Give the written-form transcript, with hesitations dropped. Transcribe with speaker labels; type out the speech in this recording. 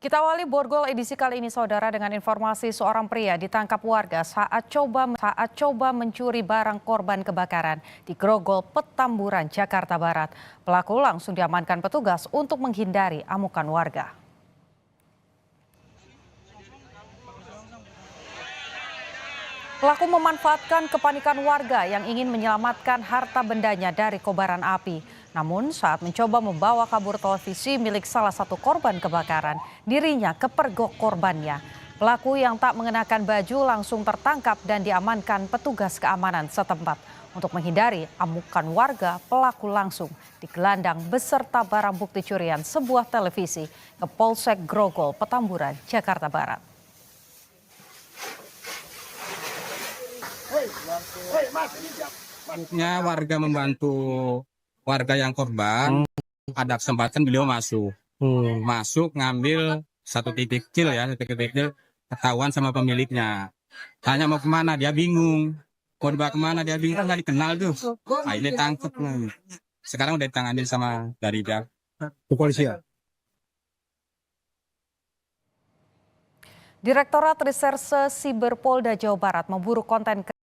Speaker 1: Kita awali Borgol edisi kali ini saudara dengan informasi seorang pria ditangkap warga saat coba mencuri barang korban kebakaran di Grogol, Petamburan, Jakarta Barat. Pelaku langsung diamankan petugas untuk menghindari amukan warga. Pelaku memanfaatkan kepanikan warga yang ingin menyelamatkan harta bendanya dari kobaran api. Namun saat mencoba membawa kabur televisi milik salah satu korban kebakaran, dirinya kepergok korbannya. Pelaku yang tak mengenakan baju langsung tertangkap dan diamankan petugas keamanan setempat. Untuk menghindari amukan warga, pelaku langsung digelandang beserta barang bukti curian sebuah televisi ke Polsek Grogol, Petamburan, Jakarta Barat.
Speaker 2: Warga membantu warga yang korban, ada kesempatan beliau masuk ngambil satu titik kecil ketahuan sama pemiliknya. Tanya mau kemana, dia bingung. Mau dibawa kemana, dia bingung, nggak dikenal tuh. Nah, ini tangkep. Sekarang udah ditanganin sama dari pihak kepolisian.
Speaker 1: Direktorat Reserse Siber Polda Jawa Barat memburu konten